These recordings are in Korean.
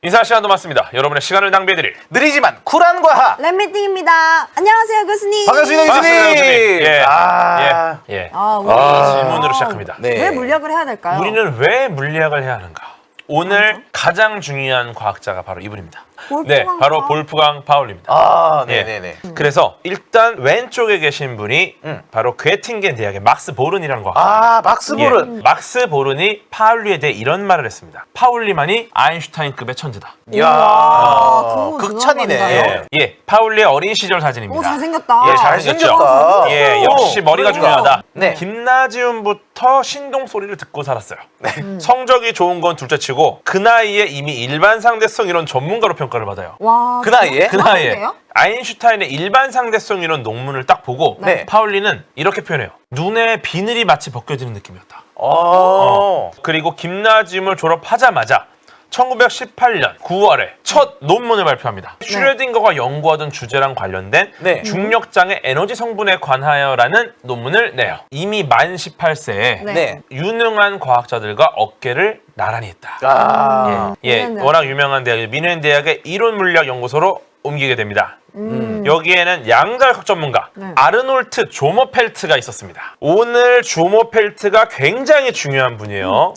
인사 시간도 많습니다. 여러분의 시간을 낭비해드릴 느리지만 쿨한 과학. 랩미팅입니다. 안녕하세요, 교수님. 반갑습니다, 반갑습니다, 교수님. 교수님. 예. 아, 예. 우리 질문으로 시작합니다. 네. 왜 물리학을 해야 될까요? 우리는 왜 물리학을 해야 하는가? 오늘 가장 중요한 과학자가 바로 이분입니다. 네, 바로 볼프강 파울리입니다. 아, 네네네. 그래서 일단 왼쪽에 계신 분이 바로 괴팅겐 대학의 막스 보른이라는 과학자. 아, 막스 보른. 막스 보른이 파울리에 대해 이런 말을 했습니다. 파울리만이 아인슈타인급의 천재다. 이야, 극찬이네. 예, 파울리의 어린 시절 사진입니다. 오, 잘생겼다. 예, 잘생겼다. 예, 역시 머리가 그러니까. 중요하다. 네. 김나지움부터 신동 소리를 듣고 살았어요. 성적이 좋은 건 둘째치고 그 나이에 이미 일반 상대성 이론 전문가로 평가를 받아요. 와, 그 나이에? 그 나이에 대박인데요? 아인슈타인의 일반 상대성 이론 논문을 딱 보고 네. 파울리는 이렇게 표현해요. 눈에 비늘이 마치 벗겨지는 느낌이었다. 그리고 김나지움을 졸업하자마자 1918년 9월에 첫 논문을 발표합니다. 슈레딩거가 연구하던 주제랑 관련된 네. 중력장의 에너지 성분에 관하여라는 논문을 내요. 이미 만 18세에 네. 유능한 과학자들과 어깨를 나란히 했다. 아, 워낙 유명한 대학, 미넨 대학의 이론 물리학 연구소로 옮기게 됩니다. 여기에는 양자역학 전문가 아르놀트 조머펠트가 있었습니다. 오늘 조머펠트가 굉장히 중요한 분이에요.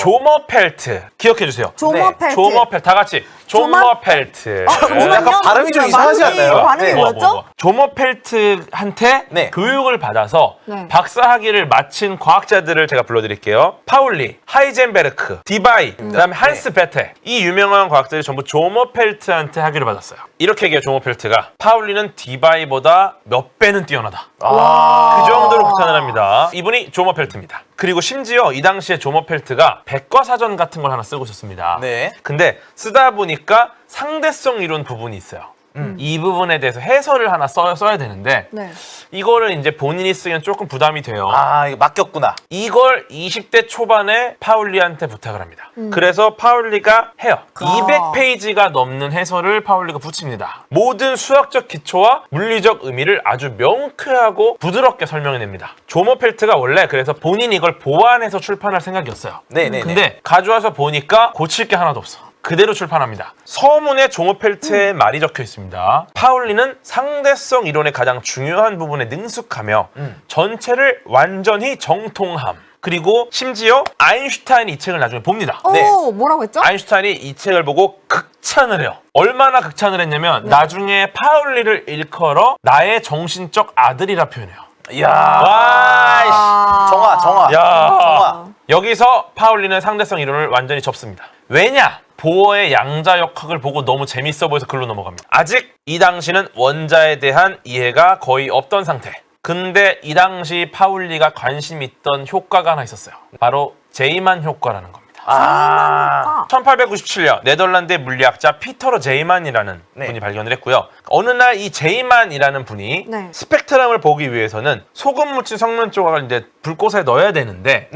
조머펠트 기억해 주세요. 조머펠트. 조머펠트 다 같이 조머펠트. 약간 발음이 좀 이상하지 않나요? 발음이 뭐였죠? 조머펠트한테 네. 교육을 받아서 네. 박사학위를 마친 과학자들을 제가 불러드릴게요. 파울리, 하이젠베르크, 디바이, 그다음에 한스 베테. 이 유명한 과학자들이 전부 조머펠트한테 학위를 받았어요. 이렇게 얘기해요. 조머펠트가 파울리는 디바이보다 몇 배는 뛰어나다. 그 정도로 극찬을 합니다. 이분이 조머펠트입니다. 그리고 심지어 이 당시에 조머펠트가 백과사전 같은 걸 하나 쓰고 있었습니다. 네. 근데 쓰다 보니까 상대성 이론 부분이 있어요. 이 부분에 대해서 해설을 하나 써야 되는데 네. 이거를 이제 본인이 쓰기엔 조금 부담이 돼요. 아, 이거 맡겼구나. 이걸 20대 초반에 파울리한테 부탁을 합니다. 그래서 파울리가 해요. 200페이지가 넘는 해설을 파울리가 붙입니다. 모든 수학적 기초와 물리적 의미를 아주 명쾌하고 부드럽게 설명해냅니다. 조머펠트가 원래 그래서 본인이 이걸 보완해서 출판할 생각이었어요. 네네네. 근데 가져와서 보니까 고칠 게 하나도 없어. 그대로 출판합니다. 서문에 조머펠트의 말이 적혀 있습니다. 파울리는 상대성 이론의 가장 중요한 부분에 능숙하며 전체를 완전히 정통함. 그리고 심지어 아인슈타인이 이 책을 나중에 봅니다. 오, 네. 뭐라고 했죠? 아인슈타인이 이 책을 보고 극찬을 해요. 얼마나 극찬을 했냐면 나중에 파울리를 일컬어 나의 정신적 아들이라 표현해요. 이야. 와, 정화. 정화. 여기서 파울리는 상대성 이론을 완전히 접습니다. 왜냐? 보어의 양자역학을 보고 너무 재밌어 보여서 글로 넘어갑니다. 아직 이 당시는 원자에 대한 이해가 거의 없던 상태. 근데 이 당시 파울리가 관심 있던 효과가 하나 있었어요. 바로 제이만 효과라는 겁니다. 1897년 네덜란드의 물리학자 피터러 제이만이라는 분이 발견을 했고요. 어느 날 이 제이만이라는 분이 스펙트럼을 보기 위해서는 소금 묻힌 성면 조각을 이제 불꽃에 넣어야 되는데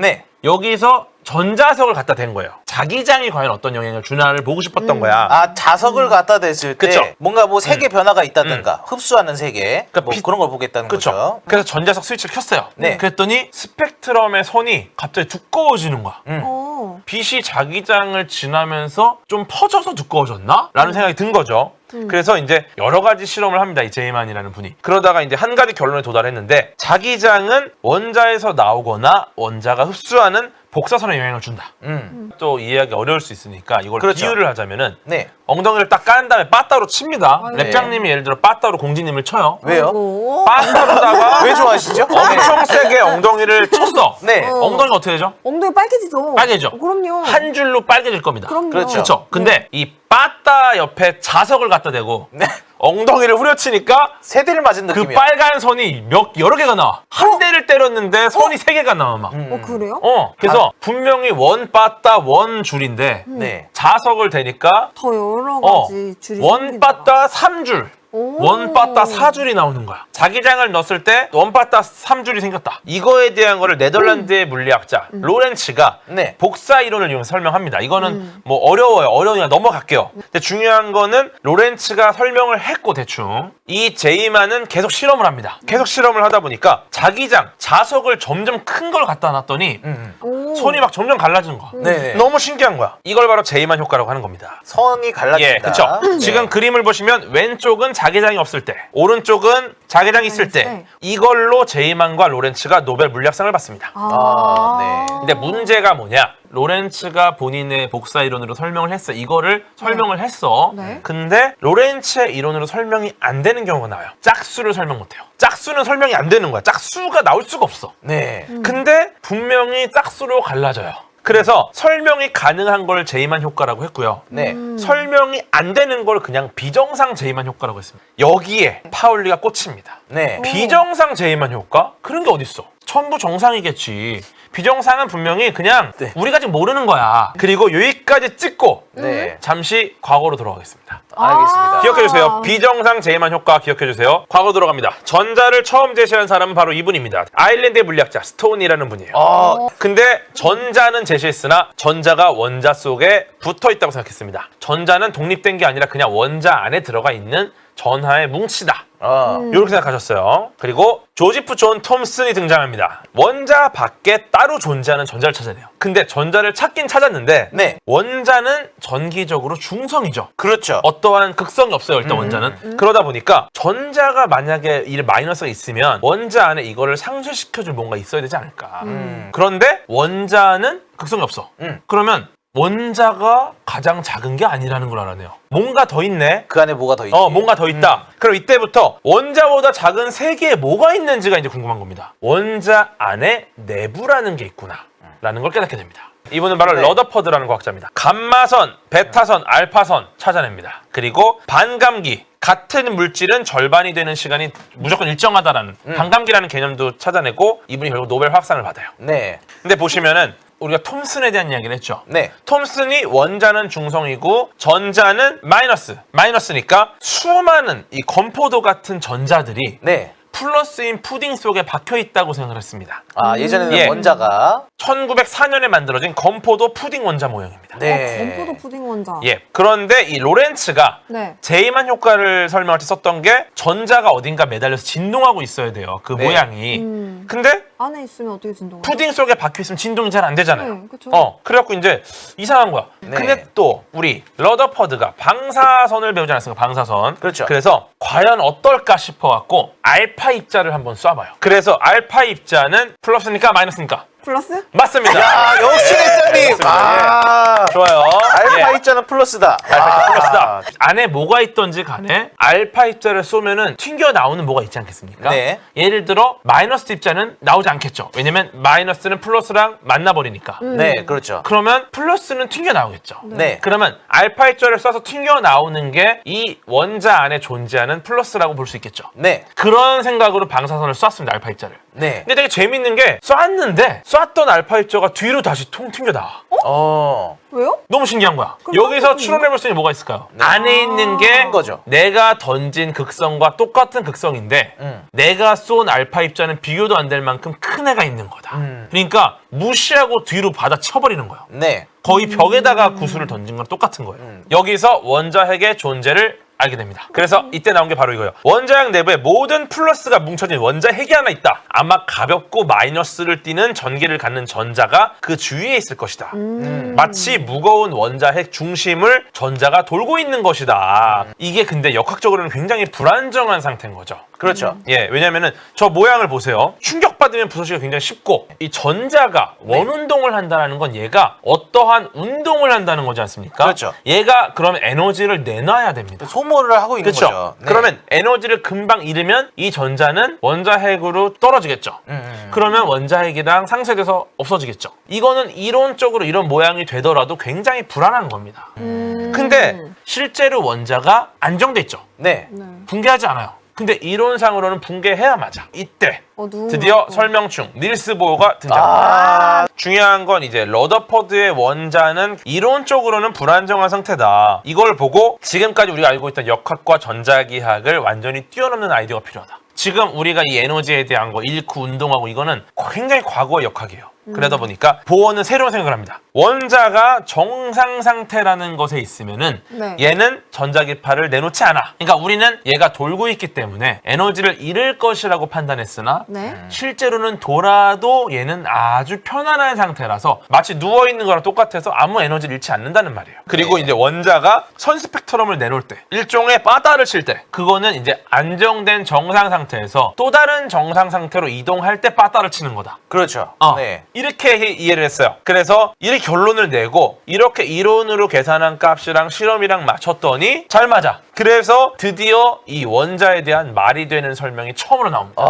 여기서 전자석을 갖다 댄 거예요. 자기장이 과연 어떤 영향을 주나를 보고 싶었던 거야. 아, 자석을 갖다 댔을 때 그쵸. 뭔가 뭐 색의 변화가 있다든가 흡수하는 색에 그러니까 뭐 그런 걸 보겠다는 거죠. 그래서 전자석 스위치를 켰어요. 네. 그랬더니 스펙트럼의 선이 갑자기 두꺼워지는 거야. 오. 빛이 자기장을 지나면서 좀 퍼져서 두꺼워졌나? 라는 생각이 든 거죠. 그래서 이제 여러 가지 실험을 합니다. 이 제이만이라는 분이. 그러다가 이제 한 가지 결론에 도달했는데 자기장은 원자에서 나오거나 원자가 흡수하는 복사선에 영향을 준다. 또 이해하기 어려울 수 있으니까 이걸 비유를 하자면은 엉덩이를 딱 깐 다음에 빠따로 칩니다. 랩장님이 예를 들어 빠따로 공지님을 쳐요. 왜요? 빠따로다가 왜 좋아하시죠? 엄청 세게 엉덩이를 쳤어. 엉덩이가 어떻게 되죠? 엉덩이 빨개지죠. 빨개져. 그럼요. 한 줄로 빨개질 겁니다. 그럼요. 그렇죠. 근데 이 빠따 옆에 자석을 갖다 대고 엉덩이를 후려치니까 세대를 맞은 그 느낌이야. 빨간 선이 여러 개가 나와. 한 대를 때렸는데 선이 세 개가 나와 막. 그래요? 그래서 분명히 원 빠따 원 줄인데 자석을 대니까 더 여러 가지 줄이 원 빠따 3줄 오. 원바따 4줄이 나오는 거야. 자기장을 넣었을 때 원바따 3줄이 생겼다. 이거에 대한 거를 네덜란드의 물리학자 로렌츠가 네. 복사 이론을 이용해서 설명합니다. 이거는 뭐 어려워요. 어려우니까 넘어갈게요. 근데 중요한 거는 로렌츠가 설명을 했고 대충 이 제이만은 계속 실험을 합니다. 계속 실험을 하다 보니까 자기장, 자석을 점점 큰 걸 갖다 놨더니 오. 손이 막 점점 갈라지는 거야. 네. 너무 신기한 거야. 이걸 바로 제이만 효과라고 하는 겁니다. 선이 갈라진다. 예, 그렇죠. 네. 지금 그림을 보시면 왼쪽은 자기장이 없을 때, 오른쪽은 자기장이 있을 때 네. 이걸로 제이만과 로렌츠가 노벨 물리학상을 받습니다. 아, 네. 근데 문제가 뭐냐? 로렌츠가 본인의 복사 이론으로 설명을 했어. 이거를 설명을 했어. 네. 근데 로렌츠의 이론으로 설명이 안 되는 경우가 나와요. 짝수를 설명 못 해요. 짝수는 설명이 안 되는 거야. 짝수가 나올 수가 없어. 네. 근데 분명히 짝수로 갈라져요. 그래서 설명이 가능한 걸 제이만 효과라고 했고요. 네. 설명이 안 되는 걸 그냥 비정상 제이만 효과라고 했습니다. 여기에 파울리가 꽂힙니다. 네. 비정상 제이만 효과? 그런 게 어딨어? 전부 정상이겠지. 비정상은 분명히 그냥 네. 우리가 지금 모르는 거야. 그리고 여기까지 찍고 네. 잠시 과거로 돌아가겠습니다. 알겠습니다. 기억해주세요. 비정상 제이만 효과 기억해주세요. 과거 들어갑니다. 전자를 처음 제시한 사람은 바로 이분입니다. 아일랜드의 물리학자 스톤이라는 분이에요. 근데 전자는 제시했으나 전자가 원자 속에 붙어있다고 생각했습니다. 전자는 독립된 게 아니라 그냥 원자 안에 들어가 있는 전하의 뭉치다. 이렇게 생각하셨어요. 그리고 조지프 존 톰슨이 등장합니다. 원자 밖에 따로 존재하는 전자를 찾아내요. 근데 전자를 찾긴 찾았는데 네. 원자는 전기적으로 중성이죠. 그렇죠. 어떠한 극성이 없어요. 일단 원자는. 그러다 보니까 전자가 만약에 이 마이너스가 있으면 원자 안에 이거를 상쇄시켜줄 뭔가 있어야 되지 않을까. 그런데 원자는 극성이 없어. 그러면 원자가 가장 작은 게 아니라는 걸 알아내요. 뭔가 더 있네. 그 안에 뭐가 더 있지? 뭔가 더 있다. 그럼 이때부터 원자보다 작은 세계에 뭐가 있는지가 이제 궁금한 겁니다. 원자 안에 내부라는 게 있구나. 라는 걸 깨닫게 됩니다. 이분은 바로 네. 러더퍼드라는 과학자입니다. 감마선, 베타선, 알파선 찾아냅니다. 그리고 반감기. 같은 물질은 절반이 되는 시간이 무조건 일정하다라는 반감기라는 개념도 찾아내고 이분이 결국 노벨 화학상을 받아요. 네. 근데 보시면은 우리가 톰슨에 대한 이야기를 했죠. 네. 톰슨이 원자는 중성이고 전자는 마이너스니까 수많은 이 건포도 같은 전자들이 네. 플러스인 푸딩 속에 박혀 있다고 생각을 했습니다. 아, 예전에는 예. 원자가 1904년에 만들어진 건포도 푸딩 원자 모형입니다. 네. 건포도 푸딩 원자. 예. 그런데 이 로렌츠가 네. 제이만 효과를 설명할 때 썼던 게 전자가 어딘가 매달려서 진동하고 있어야 돼요. 그 네. 모양이. 근데 안에 있으면 어떻게 진동하죠? 푸딩 속에 박혀 있으면 진동이 잘 안 되잖아요. 네, 그쵸. 그래갖고 이제 이상한 거야. 네. 근데 또 우리 러더퍼드가 방사선을 배우지 않았습니까? 방사선. 그렇죠. 그래서 과연 어떨까 싶어갖고 알파 입자를 한번 쏴봐요. 그래서 알파 입자는 플러스니까 마이너스니까? 플러스? 맞습니다. 야, 역시 대장님. 맞습니다. 아. 좋아요. 알파 예. 입자는 플러스다. 알파 플러스다. 안에 뭐가 있던지 간에 알파 입자를 쏘면은 튕겨 나오는 뭐가 있지 않겠습니까? 네. 예를 들어 마이너스 입자는 나오지 않겠죠. 왜냐면 마이너스는 플러스랑 만나버리니까. 네, 그렇죠. 그러면 플러스는 튕겨 나오겠죠. 네. 그러면 알파 입자를 쏴서 튕겨 나오는 게 이 원자 안에 존재하는 플러스라고 볼 수 있겠죠. 네. 그런 생각으로 방사선을 쐈습니다. 알파 입자를. 네. 근데 되게 재밌는 게 쐈는데 쐈던 알파 입자가 뒤로 다시 통 튕겨 나와. 왜요? 너무 신기한 거야. 그럼 여기서 깜짝이야. 추론해볼 수 있는 뭐가 있을까요? 네. 안에 있는 게 거죠. 내가 던진 극성과 똑같은 극성인데 내가 쏜 알파 입자는 비교도 안 될 만큼 큰 애가 있는 거다. 그러니까 무시하고 뒤로 받아쳐버리는 거예요. 네. 거의 벽에다가 구슬을 던진 건 똑같은 거예요. 여기서 원자핵의 존재를 알게 됩니다. 그래서 이때 나온 게 바로 이거예요. 원자핵 내부에 모든 플러스가 뭉쳐진 원자핵이 하나 있다. 아마 가볍고 마이너스를 띠는 전기를 갖는 전자가 그 주위에 있을 것이다. 마치 무거운 원자핵 중심을 전자가 돌고 있는 것이다. 이게 근데 역학적으로는 굉장히 불안정한 상태인 거죠. 그렇죠. 예, 왜냐면은 저 모양을 보세요. 충격받으면 부서지기가 굉장히 쉽고 이 전자가 원운동을 한다는 건 얘가 어떠한 운동을 한다는 거지 않습니까? 그렇죠. 얘가 그러면 에너지를 내놔야 됩니다. 소모를 하고 있는 그렇죠. 거죠. 네. 그러면 에너지를 금방 잃으면 이 전자는 원자핵으로 떨어지겠죠. 그러면 원자핵이랑 상쇄돼서 없어지겠죠. 이거는 이론적으로 이런 모양이 되더라도 굉장히 불안한 겁니다. 근데 실제로 원자가 안정돼 있죠. 네. 네. 붕괴하지 않아요. 근데 이론상으로는 붕괴해야 맞아. 이때 누군가 드디어 또. 설명충 닐스 보어가 등장합니다. 중요한 건 이제 러더퍼드의 원자는 이론적으로는 불안정한 상태다. 이걸 보고 지금까지 우리가 알고 있던 역학과 전자기학을 완전히 뛰어넘는 아이디어가 필요하다. 지금 우리가 이 에너지에 대한 거 잃고 운동하고 이거는 굉장히 과거의 역학이에요. 그러다 보니까 보어는 새로운 생각을 합니다. 원자가 정상 상태라는 것에 있으면은 네. 얘는 전자기파를 내놓지 않아. 그러니까 우리는 얘가 돌고 있기 때문에 에너지를 잃을 것이라고 판단했으나 네. 실제로는 돌아도 얘는 아주 편안한 상태라서 마치 누워있는 거랑 똑같아서 아무 에너지를 잃지 않는다는 말이에요. 그리고 이제 원자가 선스펙트럼을 내놓을 때 일종의 빠따를 칠 때 그거는 이제 안정된 정상 상태에서 또 다른 정상 상태로 이동할 때 빠따를 치는 거다. 그렇죠. 어, 네. 이렇게 이해를 했어요. 그래서 이렇게 결론을 내고 이렇게 이론으로 계산한 값이랑 실험이랑 맞췄더니 잘 맞아. 그래서 드디어 이 원자에 대한 말이 되는 설명이 처음으로 나옵니다.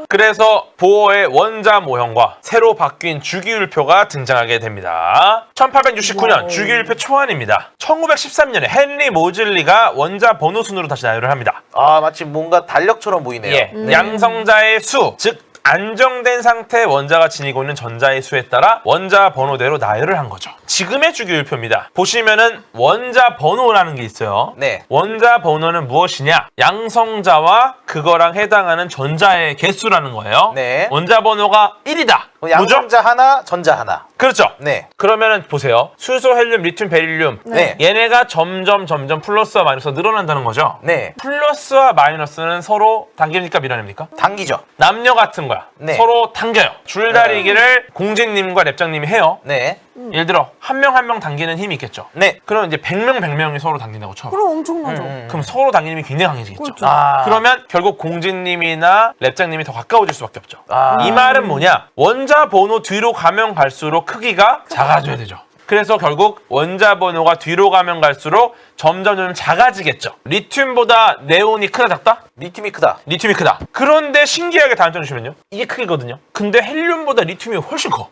그래서 보어의 원자 모형과 새로 바뀐 주기율표가 등장하게 됩니다. 1869년 와우. 주기율표 초안입니다. 1913년에 헨리 모즐리가 원자 번호 순으로 다시 나열을 합니다. 마치 뭔가 달력처럼 보이네요. 예, 양성자의 수, 즉 안정된 상태의 원자가 지니고 있는 전자의 수에 따라 원자 번호대로 나열을 한 거죠. 지금의 주기율표입니다. 보시면은 원자 번호라는 게 있어요. 네. 원자 번호는 무엇이냐? 양성자와 그거랑 해당하는 전자의 개수라는 거예요. 네. 원자 번호가 1이다. 양성자 하나, 전자 하나. 그렇죠. 네. 그러면은 보세요. 수소, 헬륨, 리튬, 베릴륨. 네. 얘네가 점점 플러스와 마이너스가 늘어난다는 거죠. 네. 플러스와 마이너스는 서로 당깁니까 밀어냅니까? 당기죠. 남녀 같은 거야. 네. 서로 당겨요. 줄다리기를 공진님과 랩장님이 해요. 네. 예를 들어 한 명 한 명 당기는 힘이 있겠죠. 네. 그럼 이제 100명이 서로 당긴다고 쳐. 그럼 엄청나죠. 그럼 서로 당기는 힘이 굉장히 강해지겠죠. 그렇죠. 그러면 결국 공진님이나 랩장님이 더 가까워질 수밖에 없죠. 아. 이 말은 뭐냐? 원자 번호 뒤로 가면 갈수록 크기가 작아져야 되죠. 그래서 결국 원자 번호가 뒤로 가면 갈수록 점점 작아지겠죠. 리튬보다 네온이 크다 작다? 리튬이 크다. 리튬이 크다. 그런데 신기하게 단점 주시면요. 이게 크거든요. 근데 헬륨보다 리튬이 훨씬 커.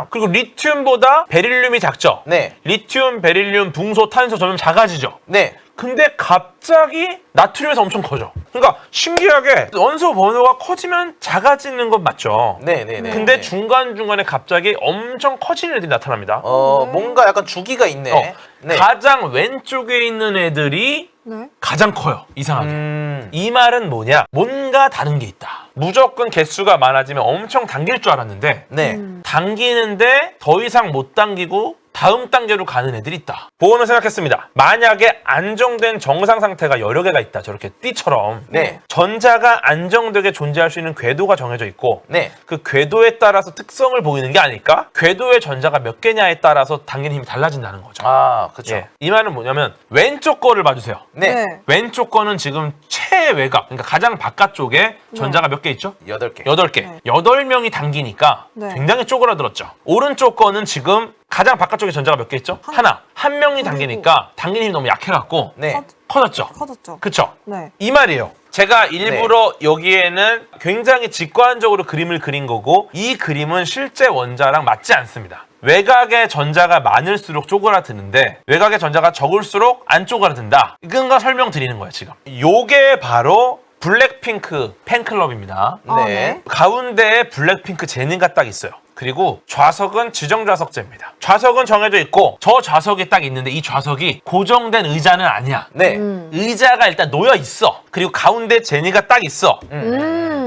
그리고 리튬보다 베릴륨이 작죠. 네. 리튬, 베릴륨, 붕소, 탄소 점점 작아지죠. 네. 근데 갑자기 나트륨에서 엄청 커져. 그러니까 신기하게 원소 번호가 커지면 작아지는 건 맞죠. 네네네. 근데 중간중간에 갑자기 엄청 커지는 애들이 나타납니다. 뭔가 약간 주기가 있네. 네. 가장 왼쪽에 있는 애들이 네. 가장 커요. 이상하게. 이 말은 뭐냐? 뭔가 다른 게 있다. 무조건 개수가 많아지면 엄청 당길 줄 알았는데 네. 당기는데 더 이상 못 당기고 다음 단계로 가는 애들이 있다. 보어는 생각했습니다. 만약에 안정된 정상 상태가 여러 개가 있다. 저렇게 띠처럼. 네. 전자가 안정되게 존재할 수 있는 궤도가 정해져 있고 네. 그 궤도에 따라서 특성을 보이는 게 아닐까? 궤도의 전자가 몇 개냐에 따라서 당기는 힘이 달라진다는 거죠. 그렇죠. 예. 이 말은 뭐냐면 왼쪽 거를 봐주세요. 네. 네. 왼쪽 거는 지금 최외곽, 그러니까 가장 바깥쪽에 전자가 몇 개 있죠? 8개. 8개. 네. 8명이 당기니까 네. 굉장히 쪼그라들었죠. 오른쪽 거는 지금 가장 바깥쪽에 전자가 몇 개 있죠? 하나. 한 명이 당기니까 당기는 힘이 너무 약해갖고 네. 커졌죠. 커졌죠. 그쵸? 네. 이 말이에요. 제가 일부러 여기에는 굉장히 직관적으로 그림을 그린 거고 이 그림은 실제 원자랑 맞지 않습니다. 외곽에 전자가 많을수록 쪼그라드는데 외곽에 전자가 적을수록 안 쪼그라든다. 이건가 설명드리는 거예요 지금. 요게 바로 블랙핑크 팬클럽입니다. 아, 네. 가운데에 블랙핑크 제니가 딱 있어요. 그리고 좌석은 지정 좌석제입니다. 좌석은 정해져 있고 저 좌석이 딱 있는데 이 좌석이 고정된 의자는 아니야. 네. 의자가 일단 놓여 있어. 그리고 가운데 제니가 딱 있어.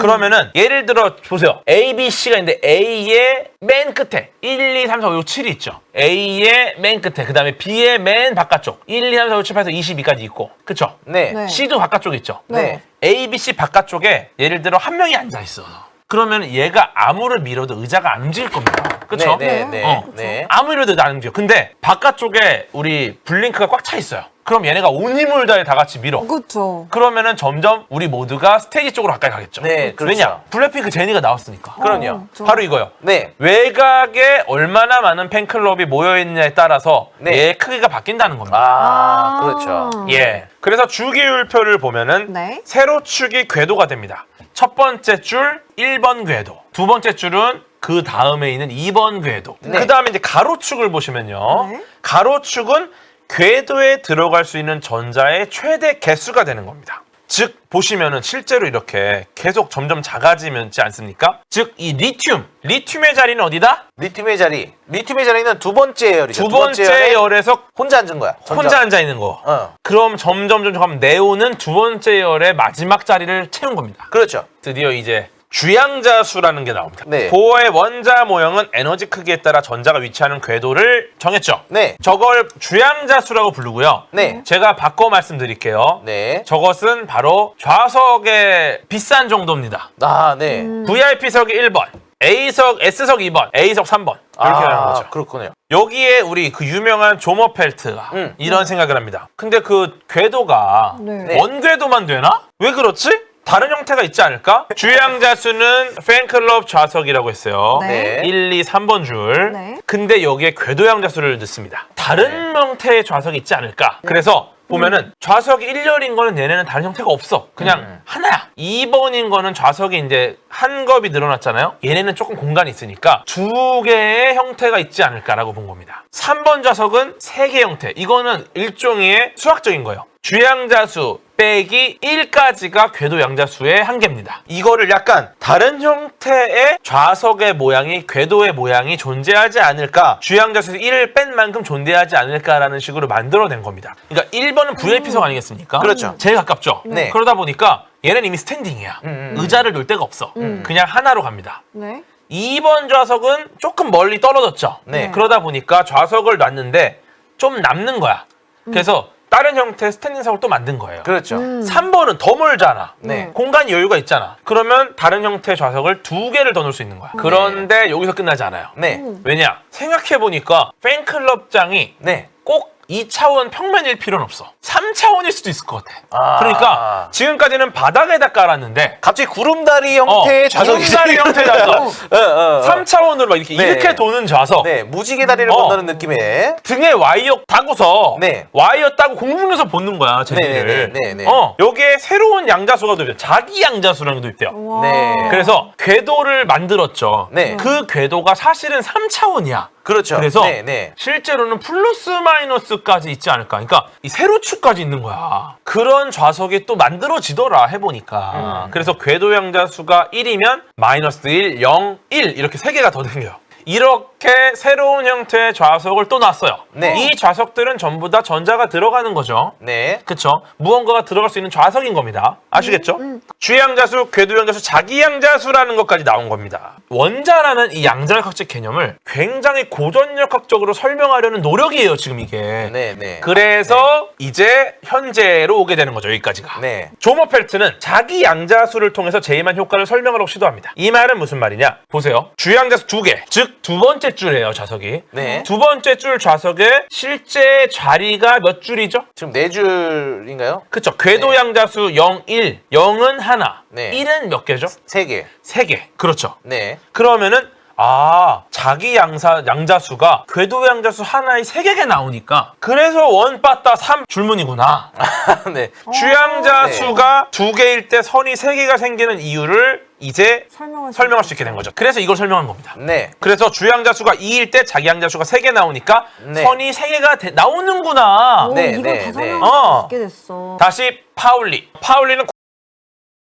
그러면은 예를 들어 보세요. A, B, C가 있는데 A의 맨 끝에 1, 2, 3, 4, 5, 6, 7이 있죠. A의 맨 끝에 그 다음에 B의 맨 바깥쪽 1, 2, 3, 4, 5, 6, 7, 8, 9, 22까지 있고 그쵸? 네. 네. C도 바깥쪽에 있죠. 네. A, B, C 바깥쪽에 예를 들어 한 명이 앉아 있어. 그러면 얘가 아무를 밀어도 의자가 안 움직일 겁니다. 그쵸? 네. 네. 어. 네. 아무리 해도 안 움직여. 근데 바깥쪽에 우리 블링크가 꽉 차 있어요. 그럼 얘네가 온 힘을 다해 다 같이 밀어. 그렇죠. 그러면은 점점 우리 모두가 스테이지 쪽으로 가까이 가겠죠. 네, 그렇죠. 왜냐? 블랙핑크 제니가 나왔으니까. 그럼요. 바로 이거요. 네. 외곽에 얼마나 많은 팬클럽이 모여있느냐에 따라서 네. 얘의 크기가 바뀐다는 겁니다. 그렇죠. 예. 그래서 주기율표를 보면은 네. 세로축이 궤도가 됩니다. 첫 번째 줄 1번 궤도, 두 번째 줄은 그 다음에 있는 2번 궤도. 네. 그 다음에 이제 가로축을 보시면요. 네. 가로축은 궤도에 들어갈 수 있는 전자의 최대 개수가 되는 겁니다. 즉 보시면은 실제로 이렇게 계속 점점 작아지지 않습니까? 즉 이 리튬의 자리는 어디다? 리튬의 자리는 두 번째 열이죠. 두 번째 열에서 혼자 앉은 거야. 혼자 앉아 있는 거. 어. 그럼 점점 가면 네온은 두 번째 열의 마지막 자리를 채운 겁니다. 그렇죠. 드디어 이제 주양자수라는 게 나옵니다. 네. 보어의 원자 모형은 에너지 크기에 따라 전자가 위치하는 궤도를 정했죠. 네. 저걸 주양자수라고 부르고요. 네. 제가 바꿔 말씀드릴게요. 네. 저것은 바로 좌석의 비싼 정도입니다. 아, 네. VIP석이 1번, S석 2번, A석 3번 이렇게 하는 거죠. 그렇군요. 여기에 우리 그 유명한 조머펠트가 이런 생각을 합니다. 근데 그 궤도가 네. 원궤도만 되나? 왜 그렇지? 다른 형태가 있지 않을까? 주양자수는 팬클럽 좌석이라고 했어요. 네. 1, 2, 3번 줄. 네. 근데 여기에 궤도양자수를 넣습니다. 다른 형태의 좌석이 있지 않을까? 그래서 보면은 좌석이 1열인 거는 얘네는 다른 형태가 없어. 그냥 하나야. 2번인 거는 좌석이 이제 한 겹이 늘어났잖아요. 얘네는 조금 공간이 있으니까 두 개의 형태가 있지 않을까라고 본 겁니다. 3번 좌석은 3개 형태. 이거는 일종의 수학적인 거예요. 주양자수 빼기 1까지가 궤도 양자수의 한계입니다. 이거를 약간 다른 형태의 좌석의 모양이 궤도의 모양이 존재하지 않을까, 주양자수에서 1을 뺀 만큼 존재하지 않을까라는 식으로 만들어낸 겁니다. 그러니까 1번은 VIP석 아니겠습니까? 그렇죠. 제일 가깝죠. 네. 그러다 보니까 얘는 이미 스탠딩이야. 의자를 놓을 데가 없어. 그냥 하나로 갑니다. 네. 2번 좌석은 조금 멀리 떨어졌죠. 네. 그러다 보니까 좌석을 놨는데 좀 남는 거야. 그래서 다른 형태의 스탠딩석을 또 만든 거예요. 그렇죠. 3번은 더 멀잖아. 네. 공간이 여유가 있잖아. 그러면 다른 형태의 좌석을 2개를 더 넣을 수 있는 거야. 그런데 여기서 끝나지 않아요. 네. 왜냐? 생각해보니까 팬클럽장이 네. 꼭 2차원 평면일 필요는 없어. 3차원일 수도 있을 것 같아. 아. 그러니까 지금까지는 바닥에다 깔았는데 갑자기 구름다리 형태의 좌석이 구름다리 형태의 좌석. 3차원으로 막 네. 이렇게 도는 좌석. 네, 무지개 다리를 건너는 느낌의. 등에 와이어 따고서 네. 와이어 따고 공중에서 보는 거야, 쟤네를. 네. 여기에 새로운 양자수가 도입돼요. 자기 양자수라는 게 도입돼요. 와. 네. 그래서 궤도를 만들었죠. 네. 그 궤도가 사실은 3차원이야. 그렇죠. 그래서 네. 실제로는 플러스 마이너스까지 있지 않을까. 그러니까 이 세로축까지 있는 거야. 그런 좌석이 또 만들어지더라 해보니까. 그래서 궤도 양자수가 1이면 마이너스 1, 0, 1 이렇게 3개가 더 생겨요. 이렇게 새로운 형태의 좌석을 또 놨어요. 네. 이 좌석들은 전부 다 전자가 들어가는 거죠. 네. 그쵸? 무언가가 들어갈 수 있는 좌석인 겁니다. 아시겠죠? 주양자수, 궤도양자수, 자기양자수라는 것까지 나온 겁니다. 원자라는 이 양자역학적 개념을 굉장히 고전역학적으로 설명하려는 노력이에요, 지금 이게. 네. 그래서 이제 현재로 오게 되는 거죠, 여기까지가. 네. 조머펠트는 자기 양자수를 통해서 제이만 효과를 설명하려고 시도합니다. 이 말은 무슨 말이냐? 보세요. 주양자수 2개, 즉 두 번째 줄이에요, 좌석이. 네. 두 번째 줄 좌석의 실제 자리가 몇 줄이죠? 지금 4줄인가요? 그쵸. 궤도 양자수 0, 1. 0은 하나. 네. 1은 몇 개죠? 3개. 3개. 그렇죠. 네. 그러면은 자기 양자수가 궤도 양자수 하나에 3개가 나오니까 그래서 원 빠따 3 줄무늬구나. 네. 주양자수가 2개일 때 선이 3개가 생기는 이유를 이제 설명할 수 있게 된 거죠. 그래서 이걸 설명한 겁니다. 네. 그래서 주양자수가 2일 때 자기 양자수가 3개 나오니까 네. 선이 3개가 나오는구나. 오, 네, 이걸 네, 다 네. 설명할 수 있게 됐어. 다시 파울리는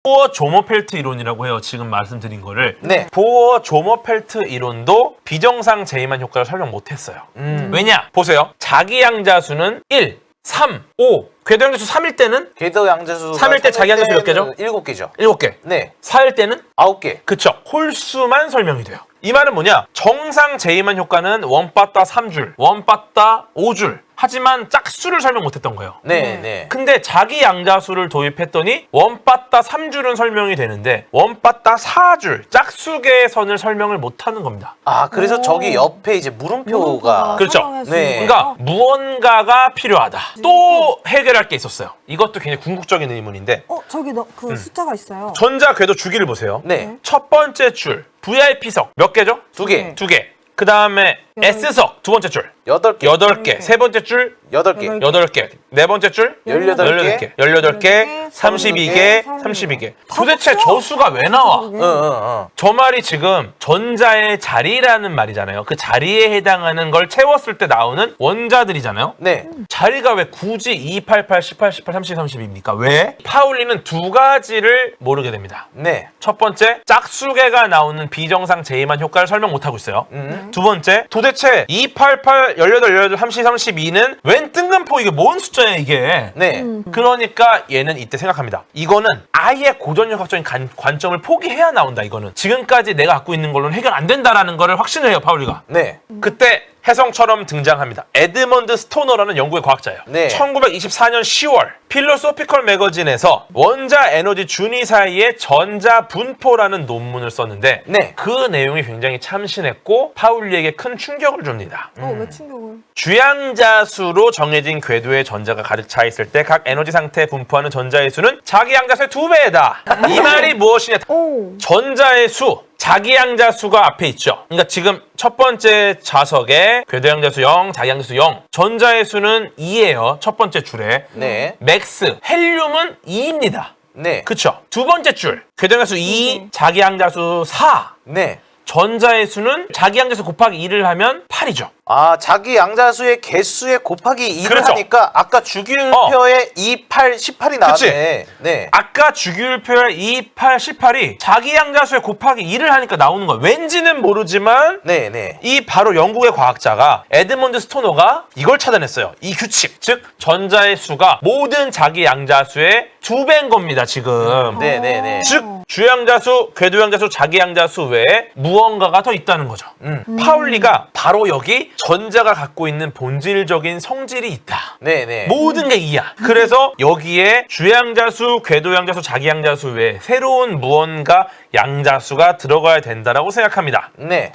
보어 조머펠트 이론이라고 해요. 지금 말씀드린 거를. 네. 보어 조머펠트 이론도 비정상 제이만 효과를 설명 못했어요. 왜냐? 보세요. 자기 양자수는 1, 3, 5. 궤도 양자수 3일 때는 궤도 양자수 3일 때 자기 양자수 몇 개죠? 7개죠. 7개. 네. 4일 때는 9개. 그쵸. 홀수만 설명이 돼요. 이 말은 뭐냐? 정상 제이만 효과는 원빠따 3줄, 원빠따 5줄. 하지만 짝수를 설명 못했던 거예요. 네. 근데 자기 양자수를 도입했더니 원빠따 3줄은 설명이 되는데 원빠따 4줄, 짝수계의 선을 설명을 못하는 겁니다. 그래서 오. 저기 옆에 이제 물음표가 그렇죠. 설명할 수 네. 있는 그러니까 거죠? 무언가가 필요하다. 또 해결할 게 있었어요. 이것도 굉장히 궁극적인 의문인데 저기 그 숫자가 있어요. 전자 궤도 주기를 보세요. 네. 첫 번째 줄 VIP석 몇 개죠? 2개. 2개. 그 다음에 S석 두 번째 줄 8개. 8개, 세 번째 줄 8개. 8개, 네 번째 줄 18개. 18개, 32개, 32개. 도대체 저 수가 왜 나와? 저 말이 지금 전자의 자리라는 말이잖아요. 그 자리에 해당하는 걸 채웠을 때 나오는 원자들이잖아요. 네. 자리가 왜 굳이 2, 8, 8, 18, 18, 30, 30입니까? 왜? 파울리는 두 가지를 모르게 됩니다. 네. 첫 번째, 짝수계가 나오는 비정상 제이만 효과를 설명 못하고 있어요. 두 번째, 도대체 2, 8, 8, 18, 30, 32는 웬 뜬금포 이게 뭔 숫자야 이게? 네. 그러니까 얘는 이때 생각합니다. 이거는 아예 고전역학적인 관점을 포기해야 나온다. 이거는 지금까지 내가 갖고 있는 걸로는 해결 안 된다라는 거를 확신을 해요. 파울리가. 네. 그때 혜성처럼 등장합니다. 에드먼드 스토너라는 영국의 과학자예요. 네. 1924년 10월 필로소피컬 매거진에서 원자 에너지 준위 사이의 전자 분포라는 논문을 썼는데 네. 그 내용이 굉장히 참신했고 파울리에게 큰 충격을 줍니다. 왜 충격을? 주양자수로 정해진 궤도의 전자가 가득 차 있을 때 각 에너지 상태에 분포하는 전자의 수는 자기 양자수의 2배다. 이 말이 무엇이냐? 오. 전자의 수, 자기 양자수가 앞에 있죠. 그러니까 지금 첫 번째 자석에 궤도 양자수 0, 자기 양자수 0. 전자의 수는 2예요. 첫 번째 줄에. 네. 맥스, 헬륨은 2입니다. 네. 그쵸? 두 번째 줄, 궤도 양자수 2, 자기 양자수 4. 네. 전자의 수는 자기 양자수 곱하기 2를 하면 8이죠. 아, 자기 양자수의 개수에 곱하기 2를 그렇죠. 하니까 아까 주기율표에 2, 8, 18이 나왔네. 네. 아까 주기율표의 2, 8, 18이 자기 양자수에 곱하기 2를 하니까 나오는 거예요. 왠지는 모르지만 네, 네. 이 바로 영국의 과학자가 에드먼드 스토너가 이걸 찾아냈어요. 이 규칙, 즉 전자의 수가 모든 자기 양자수의 2배인 겁니다. 지금. 네, 네, 네. 즉 주양자수, 궤도양자수, 자기양자수 외에 무언가가 더 있다는 거죠. 파울리가 바로 여기 전자가 갖고 있는 본질적인 성질이 있다. 네, 네. 모든 게 이야. 그래서 여기에 주양자수, 궤도양자수, 자기양자수 외에 새로운 무언가 양자수가 들어가야 된다라고 생각합니다. 네.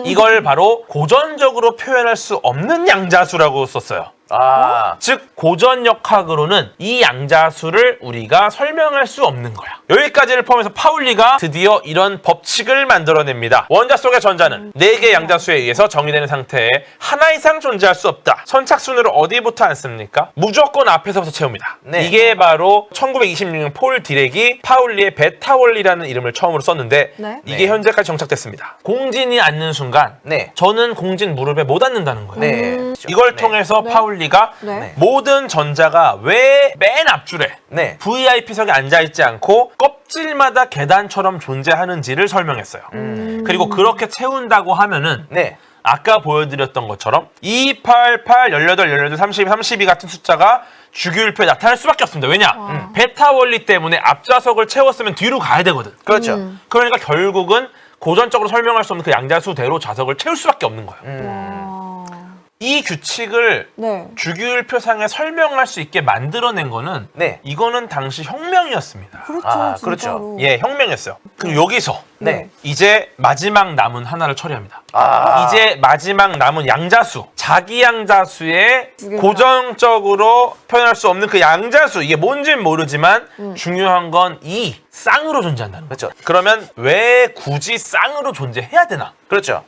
이걸 바로 고전적으로 표현할 수 없는 양자수라고 썼어요. 아. 즉 고전역학으로는 이 양자수를 우리가 설명할 수 없는 거야. 여기까지를 포함해서 파울리가 드디어 이런 법칙을 만들어냅니다. 원자 속의 전자는 4개의 양자수에 의해서 정의되는 상태에 하나 이상 존재할 수 없다. 선착순으로 어디부터 앉습니까? 무조건 앞에서부터 채웁니다. 네. 이게 바로 1926년 폴 디렉이 파울리의 베타 원리라는 이름을 처음으로 썼는데 네. 이게 네. 현재까지 정착됐습니다. 공진이 앉는 순간 네. 저는 공진 무릎에 못 앉는다는 거예요. 네. 이걸 네. 통해서 네. 파울리가 네. 모든 전자가 왜 맨 앞줄에 네. VIP석에 앉아있지 않고 껍질마다 계단처럼 존재하는지를 설명했어요. 그리고 그렇게 채운다고 하면은 네. 아까 보여드렸던 것처럼 2, 8, 8, 18, 18, 32, 32 같은 숫자가 주기율표에 나타날 수밖에 없습니다. 왜냐? 베타 원리 때문에 앞좌석을 채웠으면 뒤로 가야 되거든. 그렇죠. 그러니까 결국은 고전적으로 설명할 수 없는 그 양자수대로 좌석을 채울 수밖에 없는 거예요. 와. 이 규칙을 네. 주기율표상에 설명할 수 있게 만들어낸 거는 네. 이거는 당시 혁명이었습니다. 그렇죠. 아, 진짜로. 그렇죠. 예, 혁명이었어요. 그리고 여기서 네. 이제 마지막 남은 하나를 처리합니다. 아. 이제 마지막 남은 양자수, 자기 양자수의 두 개구나. 고정적으로 표현할 수 없는 그 양자수, 이게 뭔지는 모르지만 중요한 건 이 쌍으로 존재한다는 거죠. 그렇죠. 그러면 왜 굳이 쌍으로 존재해야 되나? 그렇죠.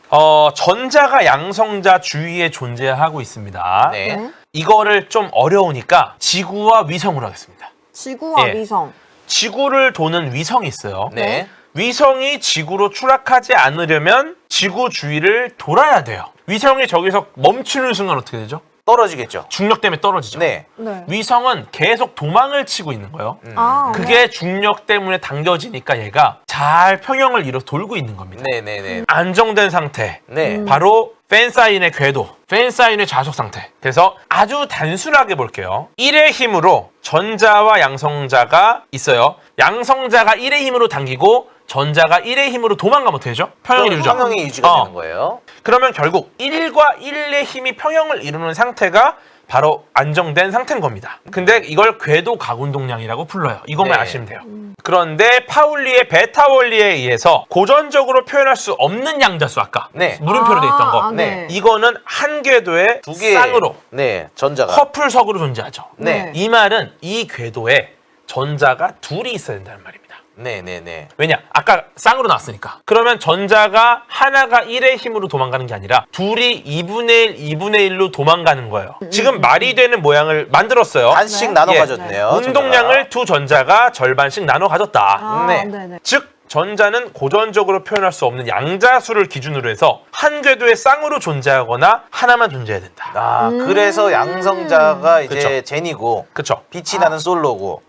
전자가 양성자 주위에 존재하고 있습니다. 네. 네. 이거를 좀 어려우니까 지구와 위성으로 하겠습니다. 지구와 예. 위성. 지구를 도는 위성이 있어요. 네. 위성이 지구로 추락하지 않으려면 지구 주위를 돌아야 돼요. 위성이 저기서 멈추는 순간 어떻게 되죠? 떨어지겠죠. 중력 때문에 떨어지죠. 네. 네. 위성은 계속 도망을 치고 있는 거예요. 아, 그게 중력 때문에 당겨지니까 얘가 잘 평형을 이뤄 돌고 있는 겁니다. 네, 네, 네. 안정된 상태. 네. 바로 팬사인의 궤도, 팬사인의 좌석 상태. 그래서 아주 단순하게 볼게요. 1의 힘으로 전자와 양성자가 있어요. 양성자가 1의 힘으로 당기고 전자가 1의 힘으로 도망가면 어떻게 되죠? 평형이 이루죠. 평형이 유지가 되는 거예요. 그러면 결국 1과 1의 힘이 평형을 이루는 상태가 바로 안정된 상태인 겁니다. 근데 이걸 궤도 가운동량이라고 불러요. 이것만 네. 아시면 돼요. 그런데 파울리의 베타 원리에 의해서 고전적으로 표현할 수 없는 양자수, 아까 네. 물음표로 돼 있던 거. 네. 이거는 한 궤도에 2개 쌍으로 네, 전자가. 커플석으로 존재하죠. 네. 이 말은 이 궤도에 전자가 둘이 있어야 된다는 말입니다. 네네네. 왜냐? 아까 쌍으로 나왔으니까. 그러면 전자가 하나가 1의 힘으로 도망가는 게 아니라 둘이 2분의 1, 2분의 1로 도망가는 거예요. 지금 말이 되는 모양을 만들었어요. 반씩 네. 나눠 예. 가졌네요. 운동량을 두 전자가 절반씩 나눠 가졌다. 아, 네. 네네. 즉 전자는 고전적으로 표현할 수 없는 양자수를 기준으로 해서 한 궤도에 쌍으로 존재하거나 하나만 존재해야 된다. 아, 그래서 양성자가 이제 그쵸. 제니고 그쵸? 빛이 나는 솔로고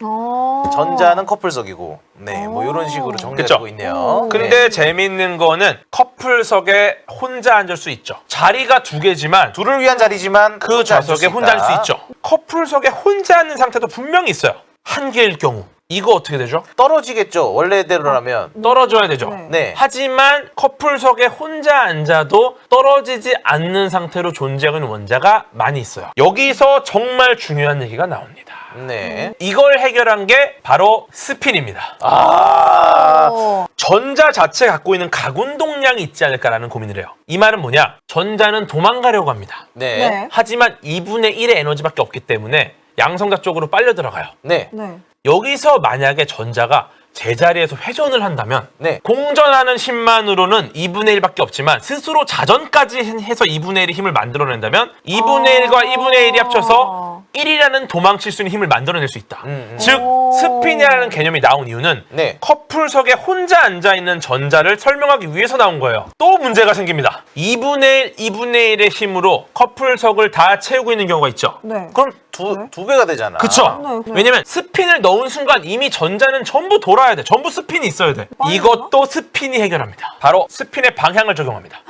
전자는 커플석이고 네, 뭐 이런 식으로 정리가 그쵸. 되고 있네요. 근데 네. 재밌는 거는 커플석에 혼자 앉을 수 있죠. 자리가 두 개지만 둘을 위한 자리지만 그 좌석에 혼자 앉을 수 있죠. 커플석에 혼자 앉는 상태도 분명히 있어요. 한 개일 경우. 이거 어떻게 되죠? 떨어지겠죠. 원래대로라면. 떨어져야 되죠. 네. 네. 하지만 커플석에 혼자 앉아도 떨어지지 않는 상태로 존재하고 있는 원자가 많이 있어요. 여기서 정말 중요한 얘기가 나옵니다. 네. 이걸 해결한 게 바로 스핀입니다. 아. 전자 자체가 갖고 있는 각운동량이 있지 않을까라는 고민을 해요. 이 말은 뭐냐? 전자는 도망가려고 합니다. 네. 네. 하지만 2분의 1의 에너지밖에 없기 때문에 양성자 쪽으로 빨려 들어가요. 네. 네. 여기서 만약에 전자가 제자리에서 회전을 한다면 네. 공전하는 힘만으로는 2분의 1밖에 없지만 스스로 자전까지 해서 2분의 1의 힘을 만들어낸다면 2분의 1과 2분의 1이 합쳐서 1이라는 도망칠 수 있는 힘을 만들어낼 수 있다. 즉 스핀이라는 개념이 나온 이유는 네. 커플석에 혼자 앉아있는 전자를 설명하기 위해서 나온 거예요. 또 문제가 생깁니다. 2분의 1, 2분의 1의 힘으로 커플석을 다 채우고 있는 경우가 있죠. 네. 그럼 두 배가 되잖아. 그쵸? 네, 네. 왜냐면 스핀을 넣은 순간 이미 전자는 전부 돌아야 돼. 전부 스핀이 있어야 돼. 빨리 이것도 스핀이 해결합니다. 바로 스핀의 방향을 적용합니다.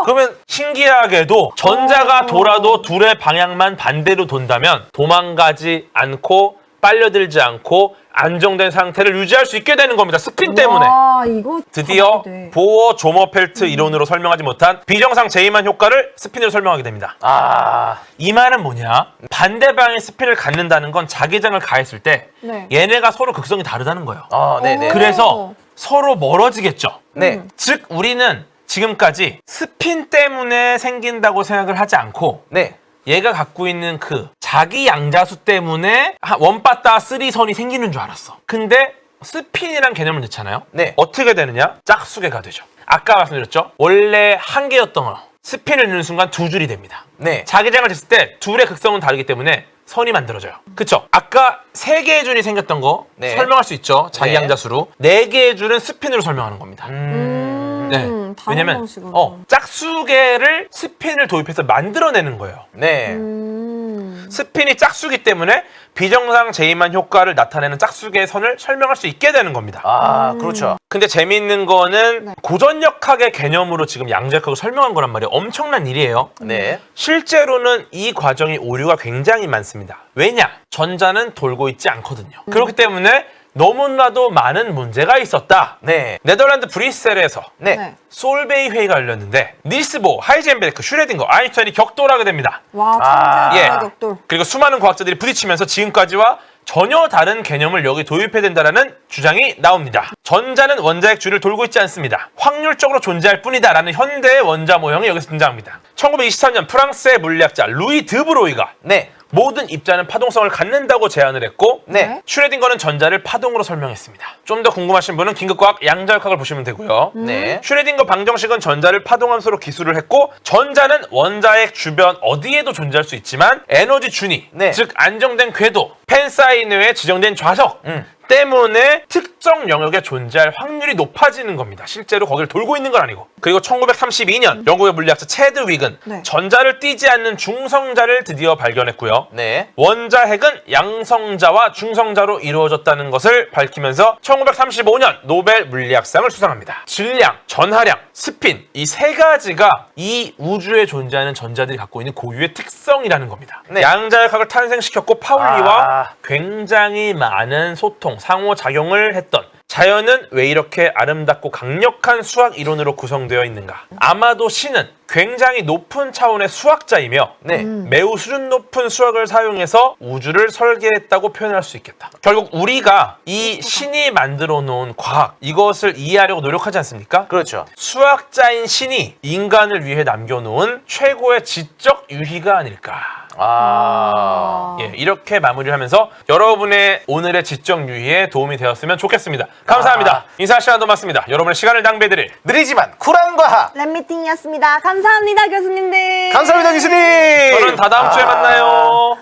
그러면 신기하게도 전자가 돌아도 둘의 방향만 반대로 돈다면 도망가지 않고 빨려들지 않고 안정된 상태를 유지할 수 있게 되는 겁니다. 스핀 때문에. 와, 이거 드디어 네. 보어 조머펠트 이론으로 설명하지 못한 비정상 제이만 효과를 스핀으로 설명하게 됩니다. 이 말은 뭐냐? 반대방의 스핀을 갖는다는 건 자기장을 가했을 때 네. 얘네가 서로 극성이 다르다는 거예요. 네네. 그래서 서로 멀어지겠죠. 네. 즉 우리는 지금까지 스핀 때문에 생긴다고 생각을 하지 않고 네. 얘가 갖고 있는 그 자기 양자수 때문에 원바따 3선이 생기는 줄 알았어. 근데 스핀이란 개념을 넣잖아요. 네. 어떻게 되느냐? 짝수개가 되죠. 아까 말씀드렸죠? 원래 한 개였던 거 스핀을 넣는 순간 두 줄이 됩니다. 네. 자기장을 쟀을 때 둘의 극성은 다르기 때문에 선이 만들어져요. 그쵸? 아까 세 개의 줄이 생겼던 거 네. 설명할 수 있죠. 자기 네. 양자수로. 네 개의 줄은 스핀으로 설명하는 겁니다. 네. 다른 왜냐면 방식으로. 짝수개를 스핀을 도입해서 만들어내는 거예요. 네. 스핀이 짝수기 때문에 비정상 제이만 효과를 나타내는 짝수개의 선을 설명할 수 있게 되는 겁니다. 그렇죠. 근데 재미있는 거는 네. 고전역학의 개념으로 지금 양자역학을 설명한 거란 말이에요. 엄청난 일이에요. 네. 실제로는 이 과정이 오류가 굉장히 많습니다. 왜냐? 전자는 돌고 있지 않거든요. 그렇기 때문에 너무나도 많은 문제가 있었다. 네. 네덜란드 브뤼셀에서 네. 네. 솔베이 회의가 열렸는데 닐스 보어, 하이젠베르크, 슈레딩거, 아인슈타인이 격돌하게 됩니다. 와, 예. 천재의 격돌. 그리고 수많은 과학자들이 부딪히면서 지금까지와 전혀 다른 개념을 여기 도입해야 된다는 주장이 나옵니다. 전자는 원자핵 주위를 돌고 있지 않습니다. 확률적으로 존재할 뿐이다라는 현대의 원자 모형이 여기서 등장합니다. 1923년 프랑스의 물리학자 루이 드브로이가 네. 모든 입자는 파동성을 갖는다고 제안을 했고 네. 슈레딩거는 전자를 파동으로 설명했습니다. 좀 더 궁금하신 분은 긴급과학 양자역학을 보시면 되고요. 네. 슈레딩거 방정식은 전자를 파동함수로 기술을 했고 전자는 원자핵 주변 어디에도 존재할 수 있지만 에너지 준위, 네. 즉 안정된 궤도, 펜 사인회에 지정된 좌석 때문에 특정 영역에 존재할 확률이 높아지는 겁니다. 실제로 거기를 돌고 있는 건 아니고. 그리고 1932년 영국의 물리학자 체드 윅은 네. 전자를 띠지 않는 중성자를 드디어 발견했고요. 네. 원자핵은 양성자와 중성자로 이루어졌다는 것을 밝히면서 1935년 노벨 물리학상을 수상합니다. 질량, 전하량, 스핀 이 세 가지가 이 우주에 존재하는 전자들이 갖고 있는 고유의 특성이라는 겁니다. 네. 양자역학을 탄생시켰고 파울리와 굉장히 많은 소통, 상호작용을 했던 자연은 왜 이렇게 아름답고 강력한 수학 이론으로 구성되어 있는가? 아마도 신은 굉장히 높은 차원의 수학자이며 네. 매우 수준 높은 수학을 사용해서 우주를 설계했다고 표현할 수 있겠다. 결국 우리가 이 신이 만들어 놓은 과학 이것을 이해하려고 노력하지 않습니까? 그렇죠. 수학자인 신이 인간을 위해 남겨놓은 최고의 지적 유희가 아닐까. 아. 예, 이렇게 마무리를 하면서 여러분의 오늘의 지적 유희에 도움이 되었으면 좋겠습니다. 감사합니다. 인사 시간 남았습니다. 여러분의 시간을 낭비해드릴 느리지만 쿨한 과학. 랩미팅이었습니다. 감사합니다, 교수님들. 감사합니다, 교수님. 저는 다다음 주에 만나요.